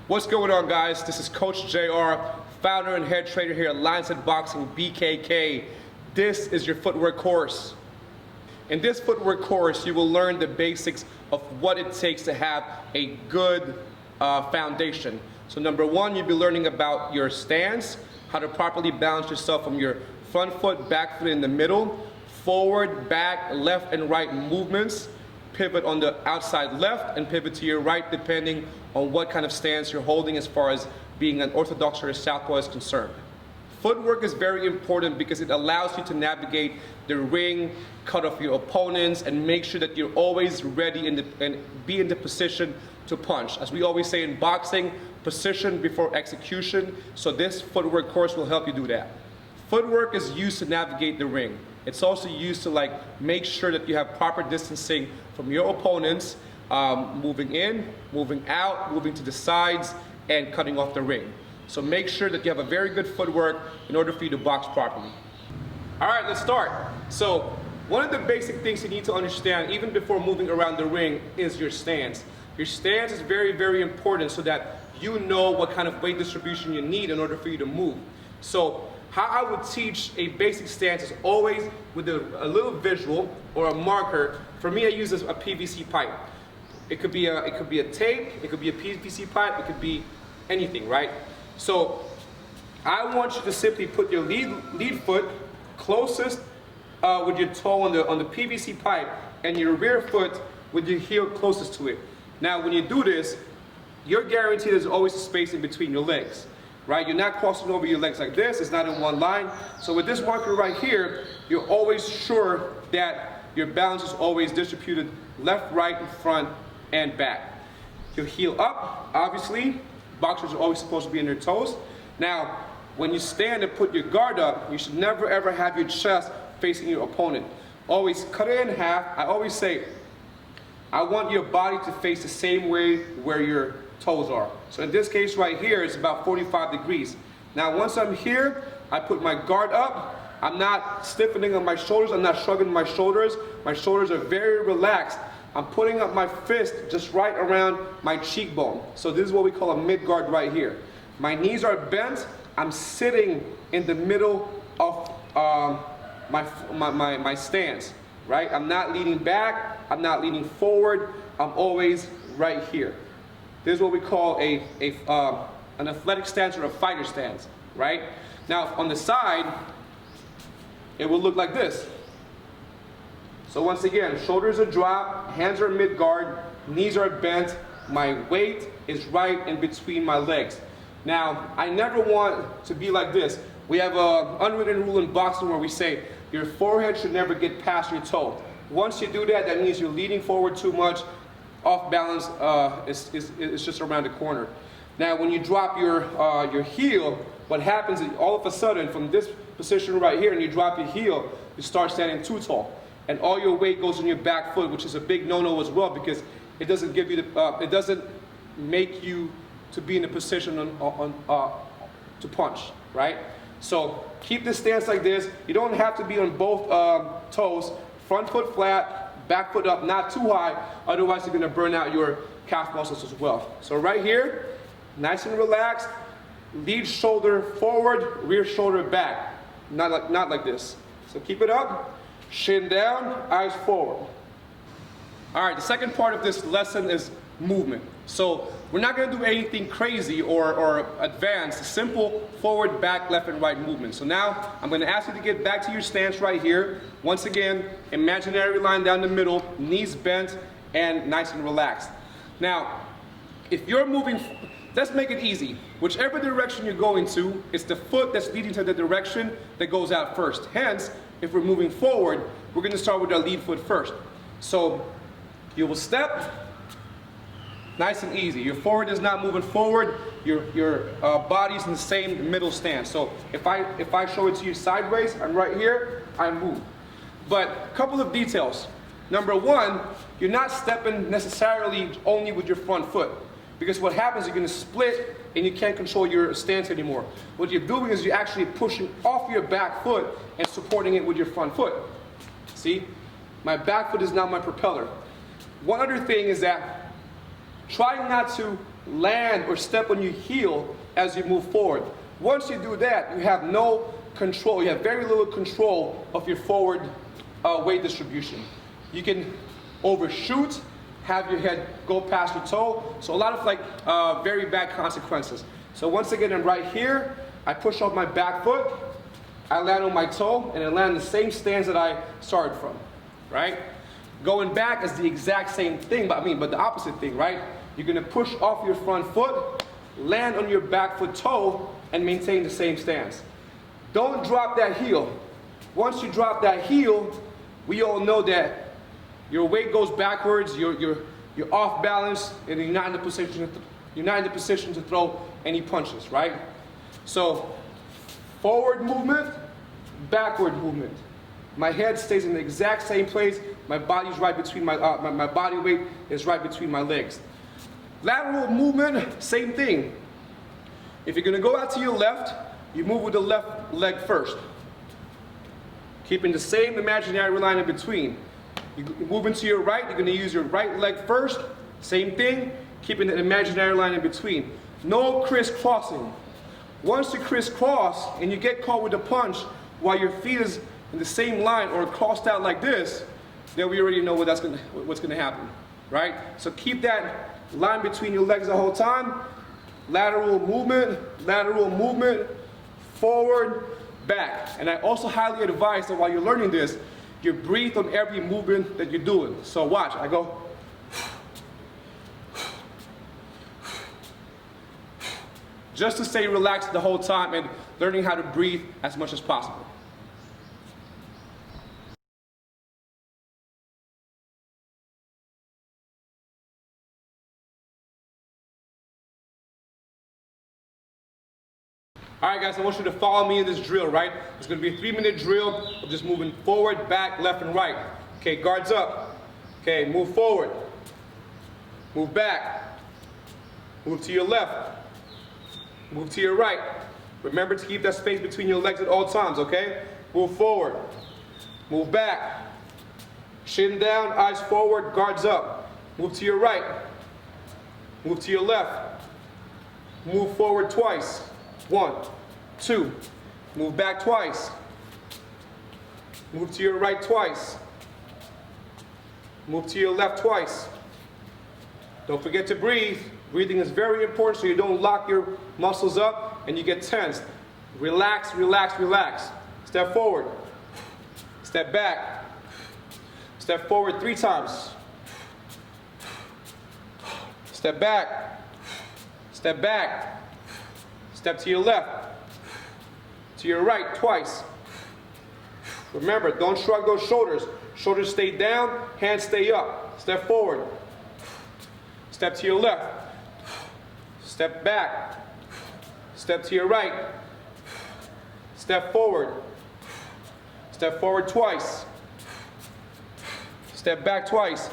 What's going on, guys? This is Coach JR, founder and head trainer here at Lionshead Boxing BKK. This is your footwork course. In this footwork course, you will learn the basics of what it takes to have a good foundation. So number one, you'll be learning about your stance, how to properly balance yourself from your front foot, back foot in the middle, forward, back, left and right movements, pivot on the outside left and pivot to your right depending on what kind of stance you're holding as far as being an orthodox or a southpaw is concerned. Footwork is very important because it allows you to navigate the ring, cut off your opponents, and make sure that you're always ready and be in the position to punch. As we always say in boxing, position before execution. So this footwork course will help you do that. Footwork is used to navigate the ring. It's also used to make sure that you have proper distancing from your opponents, moving in, moving out, moving to the sides, and cutting off the ring. So make sure that you have a very good footwork in order for you to box properly. All right, let's start. So one of the basic things you need to understand even before moving around the ring is your stance. Your stance is very, very important so that you know what kind of weight distribution you need in order for you to move. So how I would teach a basic stance is always with a little visual or a marker. For me, I use a PVC pipe. It could be a tape, it could be a PVC pipe, it could be anything, right? So I want you to simply put your lead foot closest with your toe on the PVC pipe and your rear foot with your heel closest to it. Now when you do this, you're guaranteed there's always a space in between your legs, right? You're not crossing over your legs like this, it's not in one line. So with this marker right here, you're always sure that your balance is always distributed left, right, and front, and back. Your heel up, obviously. Boxers are always supposed to be on their toes. Now, when you stand and put your guard up, you should never ever have your chest facing your opponent. Always cut it in half. I always say, I want your body to face the same way where your toes are. So in this case right here, it's about 45 degrees. Now once I'm here, I put my guard up. I'm not stiffening on my shoulders. I'm not shrugging my shoulders. My shoulders are very relaxed. I'm putting up my fist just right around my cheekbone. So this is what we call a mid guard right here. My knees are bent. I'm sitting in the middle of my stance, right? I'm not leaning back. I'm not leaning forward. I'm always right here. This is what we call an athletic stance or a fighter stance, right? Now on the side, it will look like this. So once again, shoulders are dropped, hands are mid-guard, knees are bent, my weight is right in between my legs. Now, I never want to be like this. We have an unwritten rule in boxing where we say your forehead should never get past your toe. Once you do that, that means you're leaning forward too much, off balance, it's just around the corner. Now, when you drop your heel, what happens is all of a sudden, from this position right here, and you drop your heel, you start standing too tall. And all your weight goes on your back foot, which is a big no-no as well because it doesn't give you it doesn't make you to be in a position to punch, right? So keep this stance like this. You don't have to be on both toes. Front foot flat, back foot up, not too high. Otherwise, you're gonna burn out your calf muscles as well. So right here, nice and relaxed. Lead shoulder forward, rear shoulder back. Not like this. So keep it up. Shin down, eyes forward. All right, the second part of this lesson is movement. So we're not gonna do anything crazy or advanced, simple forward, back, left, and right movement. So now I'm gonna ask you to get back to your stance right here. Once again, imaginary line down the middle, knees bent, and nice and relaxed. Now, if you're moving, let's make it easy. Whichever direction you're going to, it's the foot that's leading to the direction that goes out first. Hence, if we're moving forward, we're going to start with our lead foot first. So you will step, nice and easy. Your forward is not moving forward. Your body's in the same middle stance. So if I show it to you sideways, I'm right here, I move. But a couple of details. Number one, you're not stepping necessarily only with your front foot. Because what happens, you're going to split and you can't control your stance anymore. What you're doing is you're actually pushing off your back foot and supporting it with your front foot. See? My back foot is now my propeller. One other thing is that try not to land or step on your heel as you move forward. Once you do that, you have no control. You have very little control of your forward weight distribution. You can overshoot, have your head go past your toe. So a lot of very bad consequences. So once again, I'm right here. I push off my back foot. I land on my toe, and I land in the same stance that I started from, right? Going back is the exact same thing, but the opposite thing, right? You're gonna push off your front foot, land on your back foot toe, and maintain the same stance. Don't drop that heel. Once you drop that heel, we all know that your weight goes backwards, you're off balance, and you're not in the position to throw any punches, right? So forward movement, backward movement. My head stays in the exact same place. My body's right between my body weight is right between my legs. Lateral movement, same thing. If you're gonna go out to your left, you move with the left leg first, keeping the same imaginary line in between. You move into your right, you're gonna use your right leg first, same thing, keeping the imaginary line in between. No crisscrossing. Once you crisscross and you get caught with a punch while your feet is in the same line or crossed out like this, then we already know what's gonna happen, right? So keep that line between your legs the whole time. Lateral movement, forward, back. And I also highly advise that while you're learning this, you breathe on every movement that you're doing. So watch, I go. Just to stay relaxed the whole time and learning how to breathe as much as possible. All right, guys, I want you to follow me in this drill, right? It's gonna be a 3-minute drill of just moving forward, back, left, and right. Okay, guards up. Okay, move forward. Move back. Move to your left. Move to your right. Remember to keep that space between your legs at all times, okay? Move forward. Move back. Chin down, eyes forward, guards up. Move to your right. Move to your left. Move forward twice. 1, 2. Move back twice. Move to your right twice. Move to your left twice. Don't forget to breathe. Breathing is very important so you don't lock your muscles up and you get tensed. Relax, relax, relax. Step forward. Step back. Step forward 3 times. Step back. Step back. Step to your left, to your right twice. Remember, don't shrug those shoulders. Shoulders stay down, hands stay up. Step forward. Step to your left. Step back. Step to your right. Step forward. Step forward twice. Step back twice.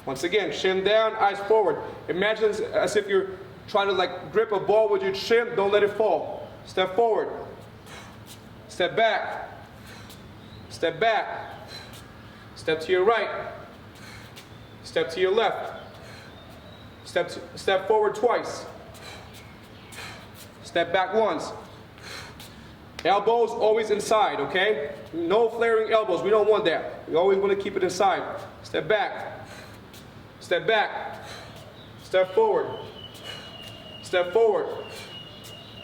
Once again, chin down, eyes forward. Imagine as if you're trying to grip a ball with your chin, don't let it fall. Step forward. Step back. Step back. Step to your right. Step to your left. Step forward twice. Step back once. Elbows always inside, okay? No flaring elbows, we don't want that. We always want to keep it inside. Step back. Step back. Step forward. Step forward.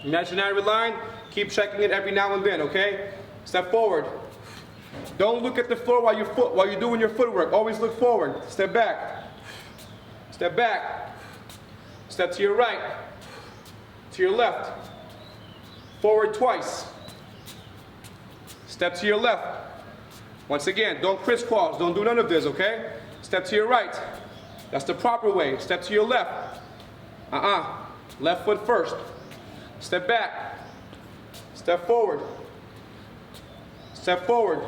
Imaginary line, keep checking it every now and then, okay? Step forward. Don't look at the floor while you're doing your footwork. Always look forward. Step back. Step back. Step to your right. To your left. Forward twice. Step to your left. Once again, don't crisscross. Don't do none of this, okay? Step to your right. That's the proper way. Step to your left. Left foot first. Step back. Step forward. Step forward.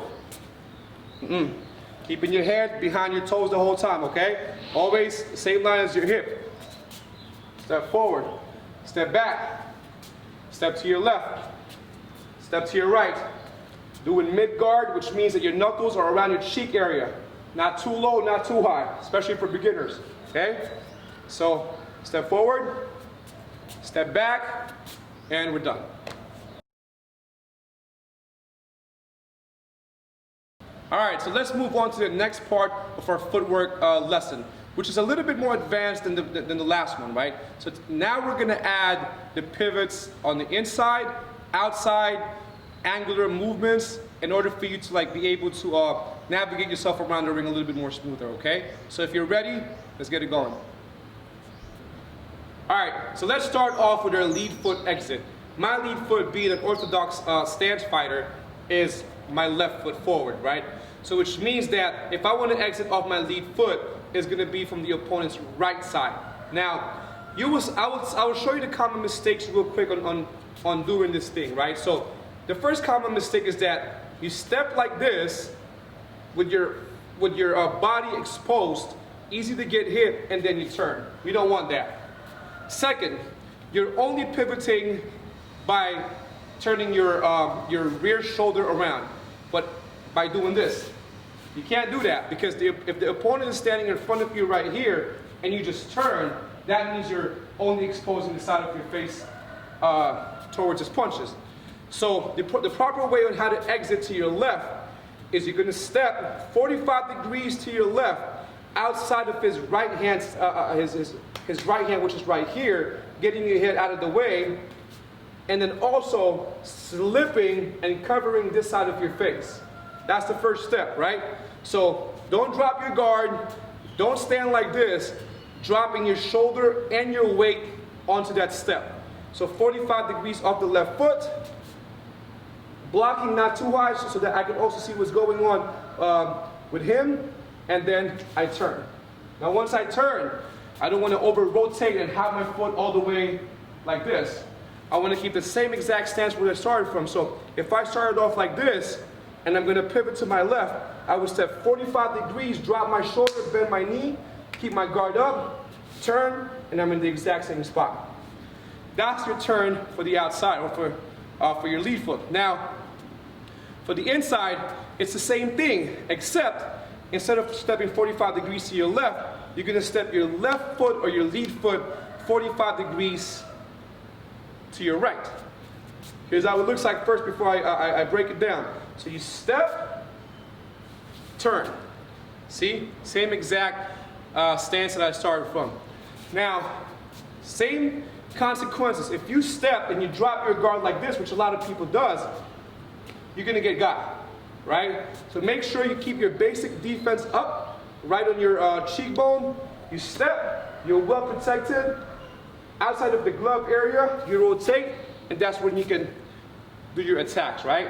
Keeping your head behind your toes the whole time, okay? Always same line as your hip. Step forward. Step back. Step to your left. Step to your right. Doing mid guard, which means that your knuckles are around your cheek area. Not too low, not too high, especially for beginners, okay? So Step forward, step back, and we're done. All right, so let's move on to the next part of our footwork lesson, which is a little bit more advanced than the last one, right? So now we're gonna add the pivots on the inside, outside, angular movements in order for you to be able to navigate yourself around the ring a little bit more smoother, okay? So if you're ready, let's get it going. All right, so let's start off with our lead foot exit. My lead foot, being an orthodox stance fighter, is my left foot forward, right? So which means that if I want to exit off my lead foot, it's going to be from the opponent's right side. Now, I will show you the common mistakes real quick on doing this thing, right? So the first common mistake is that you step like this with your body exposed, easy to get hit, and then you turn. We don't want that. Second, you're only pivoting by turning your rear shoulder around, but by doing this. You can't do that because if the opponent is standing in front of you right here and you just turn, that means you're only exposing the side of your face towards his punches. So the proper way on how to exit to your left is you're going to step 45 degrees to your left outside of his right hand, his right hand, which is right here, getting your head out of the way, and then also slipping and covering this side of your face. That's the first step, right? So don't drop your guard, don't stand like this, dropping your shoulder and your weight onto that step. So 45 degrees off the left foot, blocking not too high so that I can also see what's going on with him, and then I turn. Now once I turn, I don't want to over rotate and have my foot all the way like this. I want to keep the same exact stance where I started from. So if I started off like this, and I'm going to pivot to my left, I would step 45 degrees, drop my shoulder, bend my knee, keep my guard up, turn, and I'm in the exact same spot. That's your turn for the outside, or for your lead foot. Now, for the inside, it's the same thing, except instead of stepping 45 degrees to your left, you're going to step your left foot or your lead foot 45 degrees to your right. Here's how it looks like first before I break it down. So you step, turn. See? Same exact stance that I started from. Now, same consequences. If you step and you drop your guard like this, which a lot of people does, you're going to get got, right? So make sure you keep your basic defense up, right on your cheekbone. You step, you're well protected. Outside of the glove area, you rotate, and that's when you can do your attacks, right?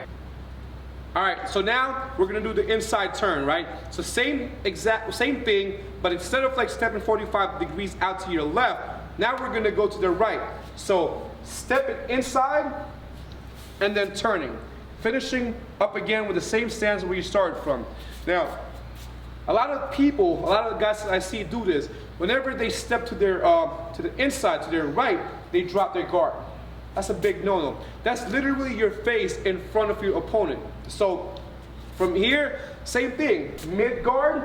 All right, so now we're gonna do the inside turn, right? So same thing, but instead of stepping 45 degrees out to your left, now we're gonna go to the right. So step it inside, and then turning. Finishing up again with the same stance where you started from. Now, a lot of the guys that I see do this. Whenever they step to the inside, to their right, they drop their guard. That's a big no-no. That's literally your face in front of your opponent. So from here, same thing. Mid-guard,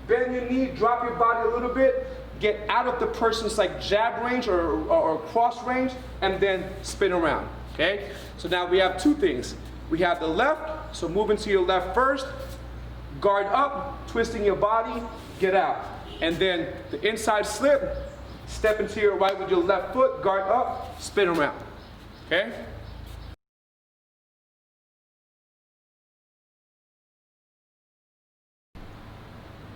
bend your knee, drop your body a little bit, get out of the person's jab range or cross range, and then spin around, okay? So now we have two things. We have the left, so moving to your left first, guard up, twisting your body, get out. And then the inside slip, step into your right with your left foot, guard up, spin around, okay?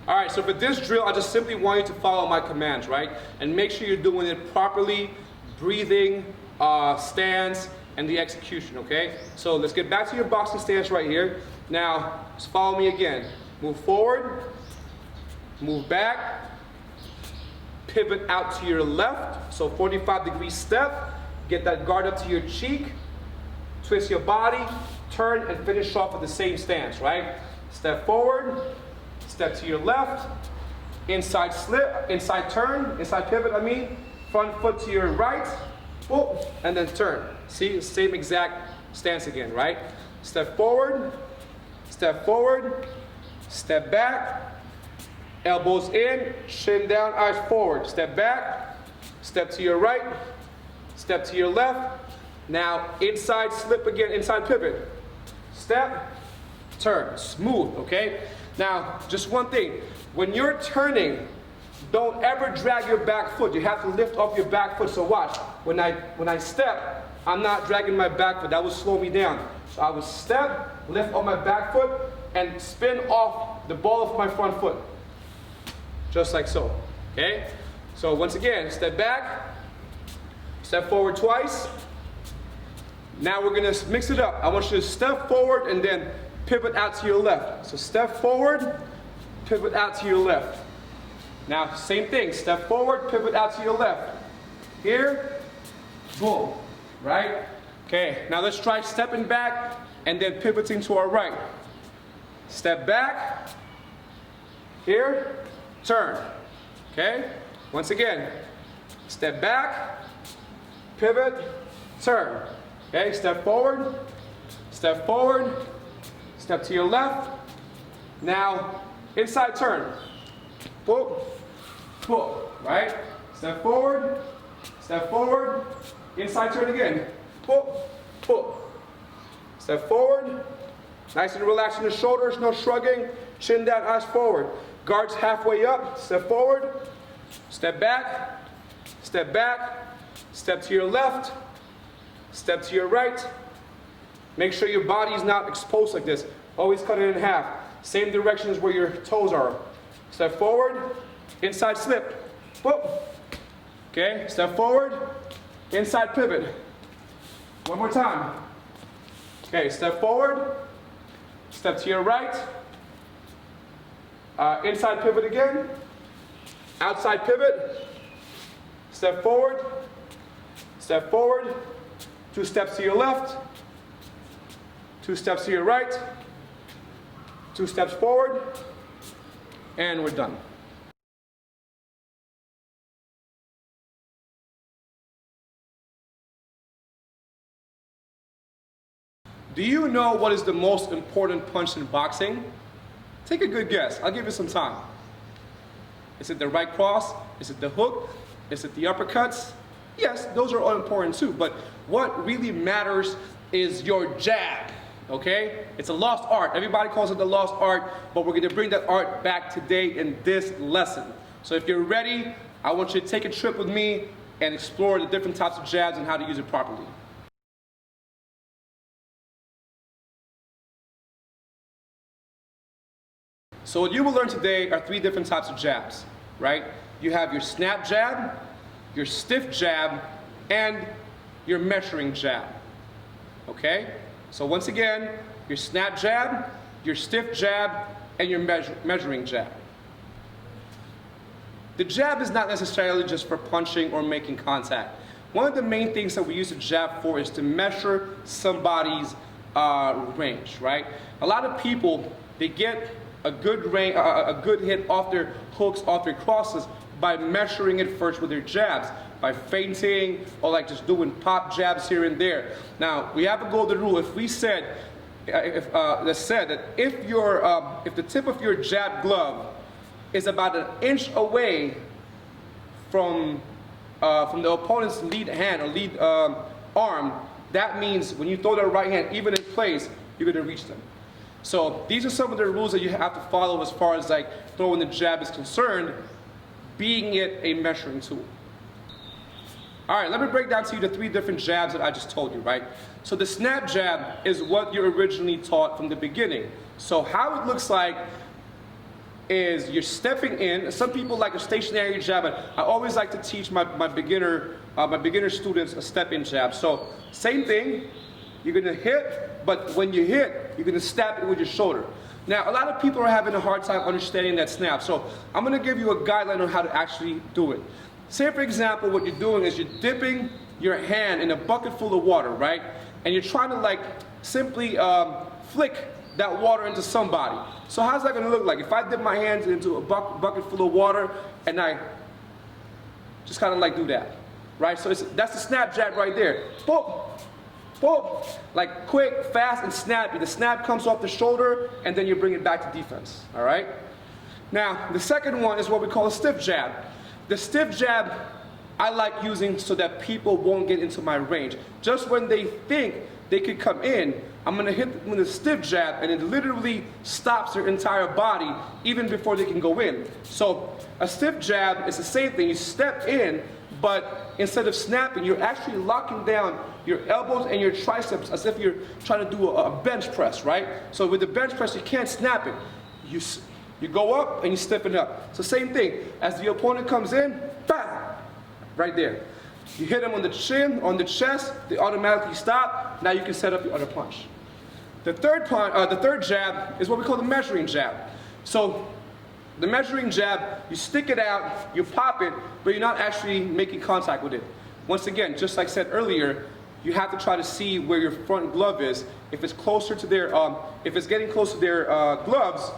All right, so for this drill, I just simply want you to follow my commands, right? And make sure you're doing it properly, breathing, stance, and the execution, okay? So let's get back to your boxing stance right here. Now, just follow me again. Move forward, move back, pivot out to your left, so 45-degree step, get that guard up to your cheek, twist your body, turn, and finish off with the same stance, right? Step forward, step to your left, inside slip, inside turn, inside pivot, front foot to your right, boom, and then turn. See, same exact stance again, right? Step forward, step back, elbows in, chin down, eyes forward. Step back, step to your right, step to your left. Now inside slip again, inside pivot. Step, turn, smooth, okay? Now, just one thing. When you're turning, don't ever drag your back foot. You have to lift off your back foot. So watch, when I step, I'm not dragging my back foot. That will slow me down. So I would step, lift on my back foot, and spin off the ball of my front foot. Just like so, okay? So once again, step back, step forward twice. Now we're gonna mix it up. I want you to step forward and then pivot out to your left. So step forward, pivot out to your left. Now same thing, step forward, pivot out to your left. Here, boom, right? Okay, now let's try stepping back and then pivoting to our right. Step back, here, turn, okay? Once again, step back, pivot, turn. Okay, step forward, step to your left. Now, inside turn. Whoop, whoop, right? Step forward, inside turn again. Whoop, whoop. Step forward, nice and relaxing the shoulders, no shrugging. Chin down, eyes forward. Guards halfway up, step forward, step back, step to your left, step to your right. Make sure your body is not exposed like this. Always cut it in half. Same direction as where your toes are. Step forward, inside slip. Whoop. Okay, step forward, inside pivot. One more time. Okay, step forward, step to your right. Inside pivot again. Outside pivot. Step forward. 2 steps to your left. 2 steps to your right. 2 steps forward. And we're done. Do you know what is the most important punch in boxing? Take a good guess. I'll give you some time. Is it the right cross? Is it the hook? Is it the uppercuts? Yes, those are all important too, but what really matters is your jab, okay? It's a lost art. Everybody calls it the lost art, but we're gonna bring that art back today in this lesson. So if you're ready, I want you to take a trip with me and explore the different types of jabs and how to use it properly. So what you will learn today are 3 different types of jabs, right? You have your snap jab, your stiff jab, and your measuring jab, okay? So once again, your snap jab, your stiff jab, and your measuring jab. The jab is not necessarily just for punching or making contact. One of the main things that we use the jab for is to measure somebody's range, right? A lot of people, they get a good hit off their hooks, off their crosses by measuring it first with their jabs, by feinting or like just doing pop jabs here and there. Now we have a golden rule. If we said, that said that if the tip of your jab glove is about 1 inch away from the opponent's lead hand or lead arm, that means when you throw that right hand, even in place, you're gonna reach them. So these are some of the rules that you have to follow as far as like throwing the jab is concerned, being it a measuring tool. All right, let me break down to you the 3 different jabs that I just told you, right? So the snap jab is what you originally taught from the beginning. So how it looks like is you're stepping in. Some people like a stationary jab, but I always like to teach my beginner students a step-in jab. So same thing, you're gonna hit, but when you hit, you're gonna snap it with your shoulder. Now, a lot of people are having a hard time understanding that snap, so I'm gonna give you a guideline on how to actually do it. Say, for example, what you're doing is you're dipping your hand in a bucket full of water, right? And you're trying to like simply flick that water into somebody. So how's that gonna look like? If I dip my hands into a bucket full of water and I just kind of like do that, right? So that's the snap jab right there. Boom, boom, like quick, fast, and snappy. The snap comes off the shoulder and then you bring it back to defense, all right? Now, the second one is what we call a stiff jab. The stiff jab I like using so that people won't get into my range. Just when they think they could come in, I'm gonna hit them with a stiff jab, and it literally stops their entire body even before they can go in. So a stiff jab is the same thing. You step in, but instead of snapping, you're actually locking down your elbows and your triceps as if you're trying to do a bench press, right? So with the bench press, you can't snap it. You go up and you step it up. So same thing. As the opponent comes in, bam, right there. You hit them on the chin, on the chest, they automatically stop. Now you can set up your other punch. The third jab is what we call the measuring jab. So the measuring jab, you stick it out, you pop it, but you're not actually making contact with it. Once again, just like I said earlier, you have to try to see where your front glove is. If it's closer to their, if it's getting close to their gloves,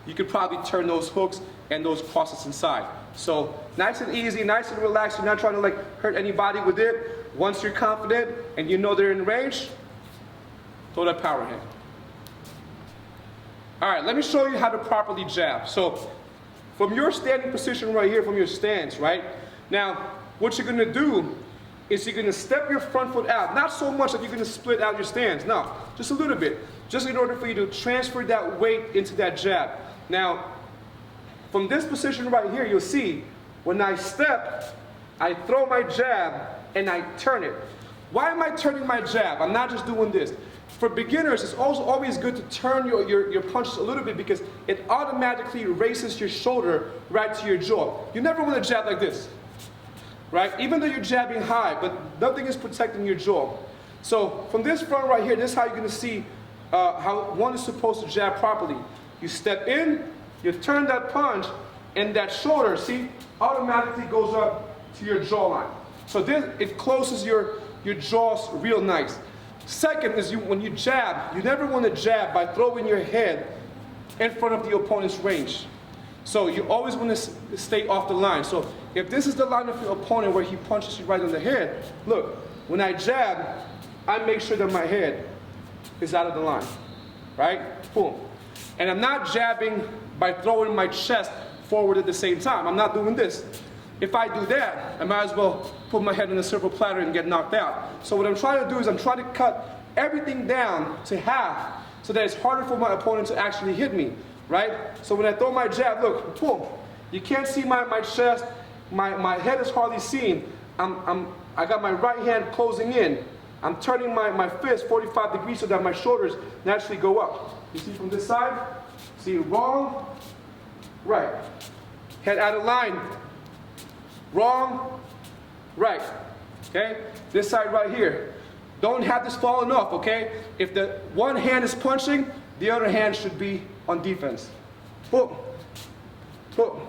you could probably turn those hooks and those crosses inside. So nice and easy, nice and relaxed. You're not trying to like hurt anybody with it. Once you're confident and you know they're in range, throw that power hand. All right, let me show you how to properly jab. So from your standing position right here, from your stance, right? Now, what you're gonna do is you're gonna step your front foot out. Not so much that you're gonna split out your stance, no, just a little bit. Just in order for you to transfer that weight into that jab. Now, from this position right here, you'll see, when I step, I throw my jab and I turn it. Why am I turning my jab? I'm not just doing this. For beginners, it's also always good to turn your punches a little bit because it automatically raises your shoulder right to your jaw. You never want to jab like this, right? Even though you're jabbing high, but nothing is protecting your jaw. So from this front right here, this is how you're going to see how one is supposed to jab properly. You step in, you turn that punch, and that shoulder, see, automatically goes up to your jawline. So this, it closes your jaws real nice. Second is when you jab, you never want to jab by throwing your head in front of the opponent's range. So you always want to stay off the line. So if this is the line of your opponent where he punches you right on the head, look, when I jab, I make sure that my head is out of the line, right? Boom. And I'm not jabbing by throwing my chest forward at the same time. I'm not doing this. If I do that, I might as well put my head in a silver platter and get knocked out. So what I'm trying to do is I'm trying to cut everything down to half so that it's harder for my opponent to actually hit me, right? So when I throw my jab, look, boom. You can't see my chest. My head is hardly seen. I got my right hand closing in. I'm turning my fist 45 degrees so that my shoulders naturally go up. You see from this side? See, wrong, right. Head out of line. Wrong, right. Okay? This side right here. Don't have this falling off, okay? If the one hand is punching, the other hand should be on defense. Boom. Boom.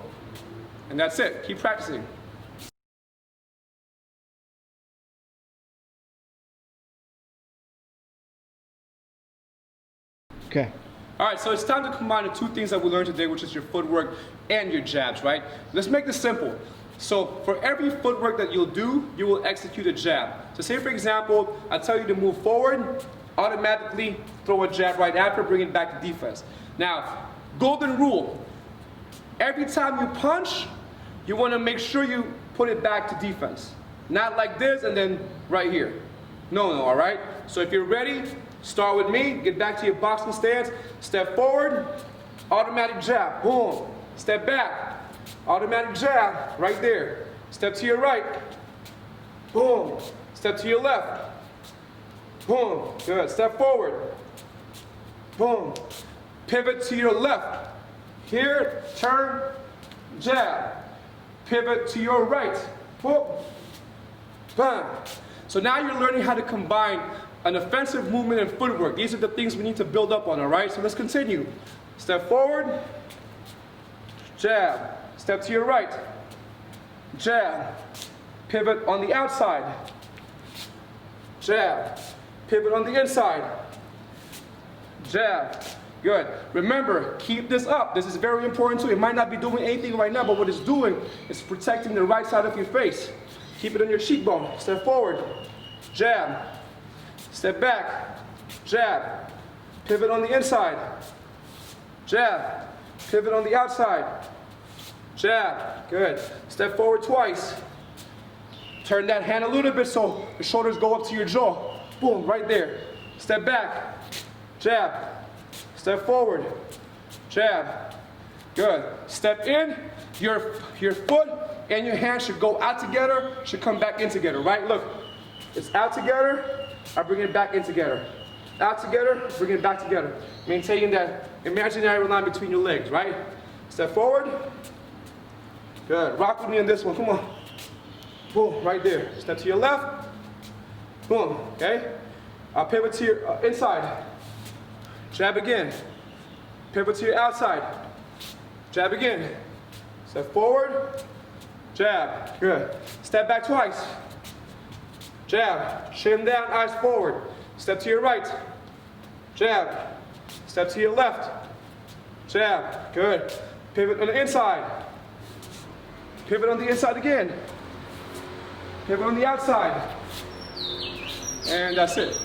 And that's it. Keep practicing. Okay. All right, so it's time to combine the two things that we learned today, which is your footwork and your jabs, right? Let's make this simple. So for every footwork that you'll do, you will execute a jab. So say for example, I tell you to move forward, automatically throw a jab right after, bring it back to defense. Now, golden rule, every time you punch, you want to make sure you put it back to defense. Not like this and then right here. No, all right? So if you're ready, start with me, get back to your boxing stance, step forward, automatic jab, boom. Step back, automatic jab, right there. Step to your right, boom. Step to your left, boom. Good, step forward, boom. Pivot to your left. Here, turn, jab. Pivot to your right, boom, bam. So now you're learning how to combine an offensive movement and footwork. These are the things we need to build up on, all right? So let's continue. Step forward, jab. Step to your right, jab. Pivot on the outside, jab. Pivot on the inside, jab. Good. Remember, keep this up. This is very important too. It might not be doing anything right now, but what it's doing is protecting the right side of your face. Keep it on your cheekbone. Step forward, jab. Step back, jab. Pivot on the inside, jab. Pivot on the outside, jab. Good. Step forward twice, Turn that hand a little bit so the shoulders go up to your jaw. Boom, right there. Step back, jab. Step forward, jab. Good. Step in, your foot and your hand should go out together, should come back in together, right? Look, it's out together, I bring it back in together. Out together, bring it back together. Maintaining that imaginary line between your legs, right? Step forward. Good. Rock with me on this one, come on. Boom, right there. Step to your left. Boom, okay? Pivot to your inside. Jab again. Pivot to your outside. Jab again. Step forward. Jab. Good. Step back twice. Jab. Chin down, eyes forward. Step to your right. Jab. Step to your left. Jab. Good. Pivot on the inside. Pivot on the inside again. Pivot on the outside. And that's it.